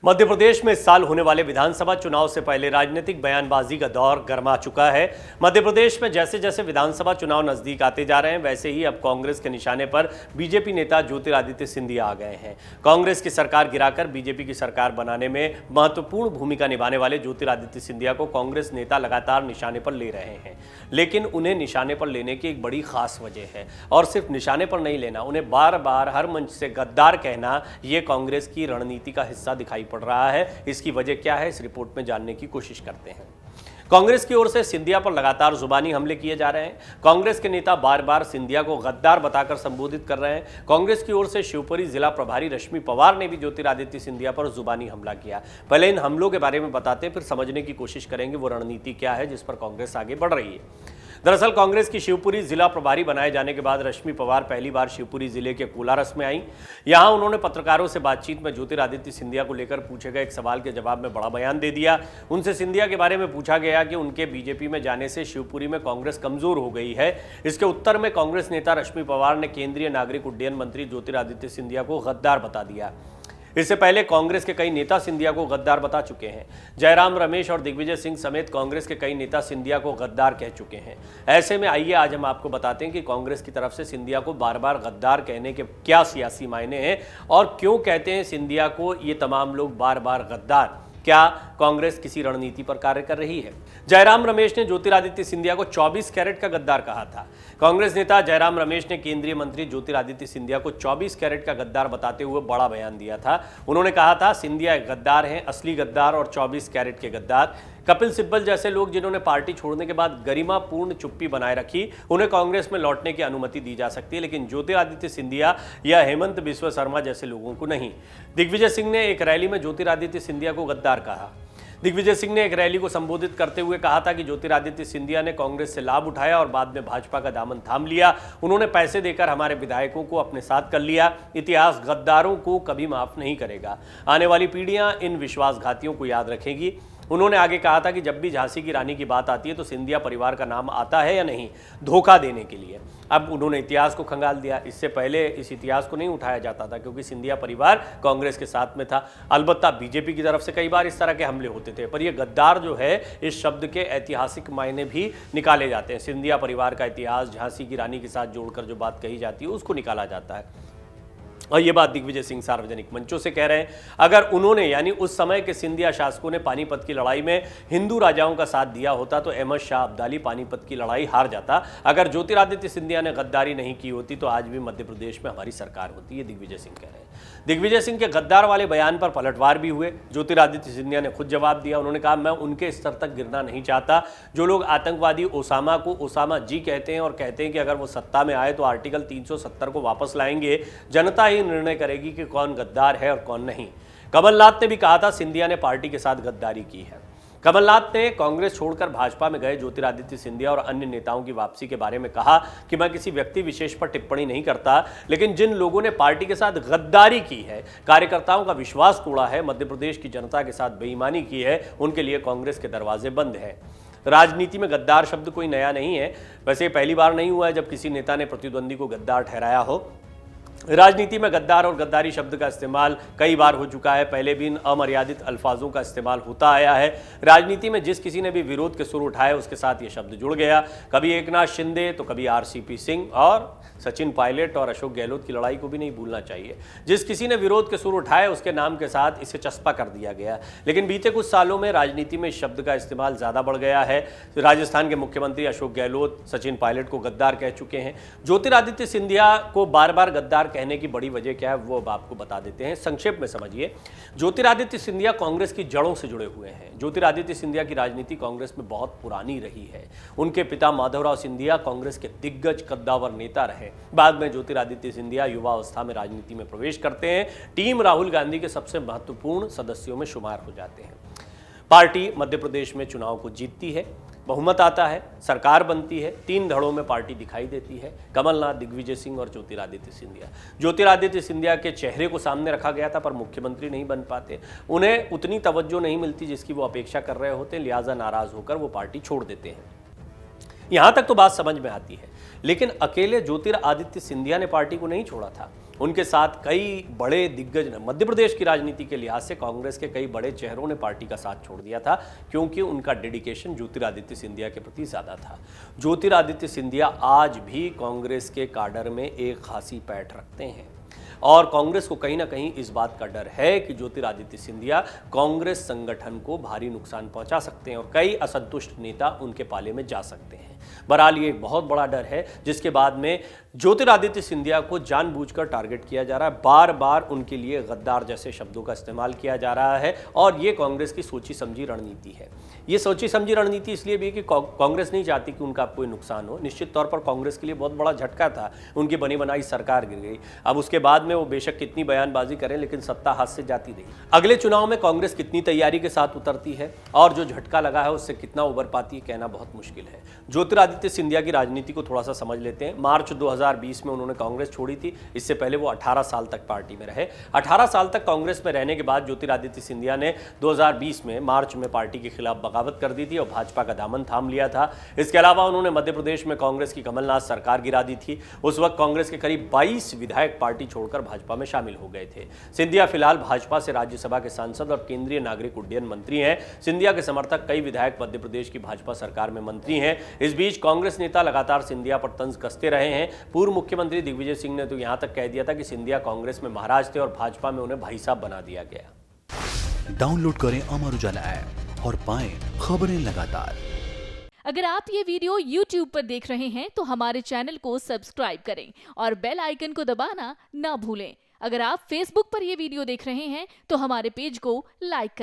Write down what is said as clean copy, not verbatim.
मध्य प्रदेश में इस साल होने वाले विधानसभा चुनाव से पहले राजनीतिक बयानबाजी का दौर गर्मा चुका है। मध्य प्रदेश में जैसे जैसे विधानसभा चुनाव नजदीक आते जा रहे हैं, वैसे ही अब कांग्रेस के निशाने पर बीजेपी नेता ज्योतिरादित्य सिंधिया आ गए हैं। कांग्रेस की सरकार गिराकर बीजेपी की सरकार बनाने में महत्वपूर्ण भूमिका निभाने वाले ज्योतिरादित्य सिंधिया को कांग्रेस नेता लगातार निशाने पर ले रहे हैं, लेकिन उन्हें निशाने पर लेने की एक बड़ी खास वजह है। और सिर्फ निशाने पर नहीं लेना, उन्हें बार बार हर मंच से गद्दार कहना, यह कांग्रेस की रणनीति का हिस्सा दिखाई पड़ रहा है। इसकी वजह क्या है, इस रिपोर्ट में जानने की कोशिश करते हैं। कांग्रेस की ओर से सिंधिया पर लगातार जुबानी हमले किए जा रहे हैं। कांग्रेस के नेता बार बार सिंधिया को गद्दार बताकर संबोधित कर रहे हैं। कांग्रेस की ओर से शिवपुरी जिला प्रभारी रश्मि पवार ने भी ज्योतिरादित्य सिंधिया पर जुबानी हमला किया। पहले इन हमलों के बारे में बताते हैं, फिर समझने की कोशिश करेंगे वो रणनीति क्या है जिस पर कांग्रेस आगे बढ़ रही है। दरअसल कांग्रेस की शिवपुरी जिला प्रभारी बनाए जाने के बाद रश्मि पवार पहली बार शिवपुरी जिले के कोलारस में आई। यहां उन्होंने पत्रकारों से बातचीत में ज्योतिरादित्य सिंधिया को लेकर पूछे गए एक सवाल के जवाब में बड़ा बयान दे दिया। उनसे सिंधिया के बारे में पूछा गया कि उनके बीजेपी में जाने से शिवपुरी में कांग्रेस कमजोर हो गई है। इसके उत्तर में कांग्रेस नेता रश्मि पवार ने केंद्रीय नागरिक उड्डयन मंत्री ज्योतिरादित्य सिंधिया को गद्दार बता दिया। इससे पहले कांग्रेस के कई नेता सिंधिया को गद्दार बता चुके हैं। जयराम रमेश और दिग्विजय सिंह समेत कांग्रेस के कई नेता सिंधिया को गद्दार कह चुके हैं। ऐसे में आइए आज हम आपको बताते हैं कि कांग्रेस की तरफ से सिंधिया को बार बार गद्दार कहने के क्या सियासी मायने हैं और क्यों कहते हैं सिंधिया को ये तमाम लोग बार बार गद्दार। क्या कांग्रेस किसी रणनीति पर कार्य कर रही है? जयराम रमेश ने ज्योतिरादित्य सिंधिया को 24 कैरेट का गद्दार कहा था। कांग्रेस नेता जयराम रमेश ने केंद्रीय मंत्री ज्योतिरादित्य सिंधिया को 24 कैरेट का गद्दार बताते हुए बड़ा बयान दिया था। उन्होंने कहा था, सिंधिया एक गद्दार हैं, असली गद्दार और 24 कैरेट के गद्दार। कपिल सिब्बल जैसे लोग जिन्होंने पार्टी छोड़ने के बाद गरिमापूर्ण चुप्पी बनाए रखी, उन्हें कांग्रेस में लौटने की अनुमति दी जा सकती है, लेकिन ज्योतिरादित्य सिंधिया या हेमंत बिस्वा शर्मा जैसे लोगों को नहीं। दिग्विजय सिंह ने एक रैली में ज्योतिरादित्य सिंधिया को गद्दार कहा। दिग्विजय सिंह ने एक रैली को संबोधित करते हुए कहा था कि ज्योतिरादित्य सिंधिया ने कांग्रेस से लाभ उठाया और बाद में भाजपा का दामन थाम लिया। उन्होंने पैसे देकर हमारे विधायकों को अपने साथ कर लिया। इतिहास गद्दारों को कभी माफ नहीं करेगा। आने वाली पीढ़ियां इन विश्वासघातियों को याद रखेगी। उन्होंने आगे कहा था कि जब भी झांसी की रानी की बात आती है तो सिंधिया परिवार का नाम आता है या नहीं, धोखा देने के लिए। अब उन्होंने इतिहास को खंगाल दिया। इससे पहले इस इतिहास को नहीं उठाया जाता था क्योंकि सिंधिया परिवार कांग्रेस के साथ में था। अलबत्ता बीजेपी की तरफ से कई बार इस तरह के हमले होते थे, पर यह गद्दार जो है, इस शब्द के ऐतिहासिक मायने भी निकाले जाते हैं। सिंधिया परिवार का इतिहास झांसी की रानी के साथ जोड़कर जो बात कही जाती है उसको निकाला जाता है। और ये बात दिग्विजय सिंह सार्वजनिक मंचों से कह रहे हैं। अगर उन्होंने यानी उस समय के सिंधिया शासकों ने पानीपत की लड़ाई में हिंदू राजाओं का साथ दिया होता तो अहमद शाह अब्दाली पानीपत की लड़ाई हार जाता। अगर ज्योतिरादित्य सिंधिया ने गद्दारी नहीं की होती तो आज भी मध्य प्रदेश में हमारी सरकार होती है, दिग्विजय सिंह कह रहे हैं। दिग्विजय सिंह के गद्दार वाले बयान पर पलटवार भी हुए। ज्योतिरादित्य सिंधिया ने खुद जवाब दिया। उन्होंने कहा, मैं उनके स्तर तक गिरना नहीं चाहता। जो लोग आतंकवादी ओसामा को ओसामा जी कहते हैं और कहते हैं कि अगर वो सत्ता में आए तो आर्टिकल 370 को वापस लाएंगे, जनता ही निर्णय करेगी कि कौन गद्दार है और कौन नहीं। कमलनाथ ने भी कहा था सिंधिया ने पार्टी के साथ गद्दारी की है। कमलनाथ ने कांग्रेस छोड़कर भाजपा में गए ज्योतिरादित्य सिंधिया और अन्य नेताओं की वापसी के बारे में कहा कि मैं किसी व्यक्ति विशेष पर टिप्पणी नहीं करता, लेकिन जिन लोगों ने पार्टी के साथ गद्दारी की है, कार्यकर्ताओं का विश्वास तोड़ा है, मध्य प्रदेश की जनता के साथ बेईमानी की है, उनके लिए कांग्रेस के दरवाजे बंद हैं। राजनीति में गद्दार शब्द कोई नया नहीं है। वैसे पहली बार नहीं हुआ है जब किसी नेता ने प्रतिद्वंदी को गद्दार ठहराया हो। राजनीति में गद्दार और गद्दारी शब्द का इस्तेमाल कई बार हो चुका है। पहले भी इन अमर्यादित अल्फाजों का इस्तेमाल होता आया है। राजनीति में जिस किसी ने भी विरोध के सुर उठाए उसके साथ ये शब्द जुड़ गया। कभी एकनाथ शिंदे तो कभी आरसीपी सिंह और सचिन पायलट और अशोक गहलोत की लड़ाई को भी नहीं भूलना चाहिए। जिस किसी ने विरोध के सुर उठाए उसके नाम के साथ इसे चस्पा कर दिया गया। लेकिन बीते कुछ सालों में राजनीति में इस शब्द का इस्तेमाल ज़्यादा बढ़ गया है। राजस्थान के मुख्यमंत्री अशोक गहलोत सचिन पायलट को गद्दार कह चुके हैं। ज्योतिरादित्य सिंधिया को बार बार गद्दार कहने की बड़ी वजह क्या है वो अब आपको बता देते हैं। संक्षेप में समझिए, ज्योतिरादित्य सिंधिया कांग्रेस की जड़ों से जुड़े हुए हैं। ज्योतिरादित्य सिंधिया की राजनीति कांग्रेस में बहुत पुरानी रही है। उनके पिता माधवराव सिंधिया कांग्रेस के दिग्गज कद्दावर नेता रहे। बाद में ज्योतिरादित्य सिंधिया युवावस्था में राजनीति में प्रवेश करते हैं। टीम राहुल गांधी के सबसे महत्वपूर्ण सदस्यों में शुमार हो जाते हैं। पार्टी मध्य प्रदेश में चुनाव को जीतती है, बहुमत आता है, सरकार बनती है। 3 धड़ों में पार्टी दिखाई देती है, कमलनाथ, दिग्विजय सिंह और ज्योतिरादित्य सिंधिया। ज्योतिरादित्य सिंधिया के चेहरे को सामने रखा गया था पर मुख्यमंत्री नहीं बन पाते। उन्हें उतनी तवज्जो नहीं मिलती जिसकी वो अपेक्षा कर रहे होते, लिहाजा नाराज होकर वो पार्टी छोड़ देते हैं। यहां तक तो बात समझ में आती है, लेकिन अकेले ज्योतिरादित्य सिंधिया ने पार्टी को नहीं छोड़ा था। उनके साथ कई बड़े दिग्गज, मध्य प्रदेश की राजनीति के लिहाज से कांग्रेस के कई बड़े चेहरों ने पार्टी का साथ छोड़ दिया था, क्योंकि उनका डेडिकेशन ज्योतिरादित्य सिंधिया के प्रति ज़्यादा था। ज्योतिरादित्य सिंधिया आज भी कांग्रेस के काडर में एक खासी पैठ रखते हैं और कांग्रेस को कहीं ना कहीं इस बात का डर है कि ज्योतिरादित्य सिंधिया कांग्रेस संगठन को भारी नुकसान पहुंचा सकते हैं और कई असंतुष्ट नेता उनके पाले में जा सकते हैं। बहरहाल ये एक बहुत बड़ा डर है, जिसके बाद में ज्योतिरादित्य सिंधिया को जानबूझकर टारगेट किया जा रहा है। बार बार उनके लिए गद्दार जैसे शब्दों का इस्तेमाल किया जा रहा है और ये कांग्रेस की सोची समझी रणनीति है। ये सोची समझी रणनीति इसलिए भी कि कांग्रेस नहीं चाहती कि उनका कोई नुकसान हो। निश्चित तौर पर कांग्रेस के लिए बहुत बड़ा झटका था, उनकी बनी बनाई सरकार गिर गई। अब उसके बाद में वो बेशक कितनी बयानबाजी करें, लेकिन सत्ता हाथ से जाती रही। अगले चुनाव में कांग्रेस कितनी तैयारी के साथ उतरती है और जो झटका लगा है उससे कितना उबर पाती है, कहना बहुत मुश्किल है। ज्योतिरादित्य सिंधिया की राजनीति को थोड़ा सा समझ लेते हैं। मार्च 2020 में उन्होंने कांग्रेस छोड़ी थी। इससे पहले वो 18 साल तक पार्टी में रहे। 18 साल तक कांग्रेस में रहने के बाद ज्योतिरादित्य सिंधिया ने 2020 में मार्च में पार्टी के खिलाफ बगावत कर दी थी और भाजपा का दामन थाम लिया था। इसके अलावा उन्होंने मध्य प्रदेश में कांग्रेस की कमलनाथ सरकार गिरा दी थी। उस वक्त कांग्रेस के करीब 22 विधायक पार्टी छोड़कर भाजपा में शामिल हो गए थे। सिंधिया फिलहाल भाजपा से राज्यसभा के सांसद और केंद्रीय नागरिक उड्डयन मंत्री हैं। सिंधिया के समर्थक कई विधायक मध्य प्रदेश की भाजपा सरकार में मंत्री हैं। इस बीच कांग्रेस नेता लगातार सिंधिया पर तंज कसते रहे हैं। पूर्व मुख्यमंत्री दिग्विजय सिंह ने तो यहां तक कह दिया था कि सिंधिया कांग्रेस में महाराज थे और भाजपा में उन्हें भाई साहब बना दिया गया। डाउनलोड करें अमर उजाला ऐप और पाएं खबरें लगातार। अगर आप ये वीडियो YouTube पर देख रहे हैं तो हमारे चैनल को सब्सक्राइब करें और बेल आइकन को दबाना ना भूलें। अगर आप Facebook पर ये वीडियो देख रहे हैं तो हमारे पेज को लाइक करें।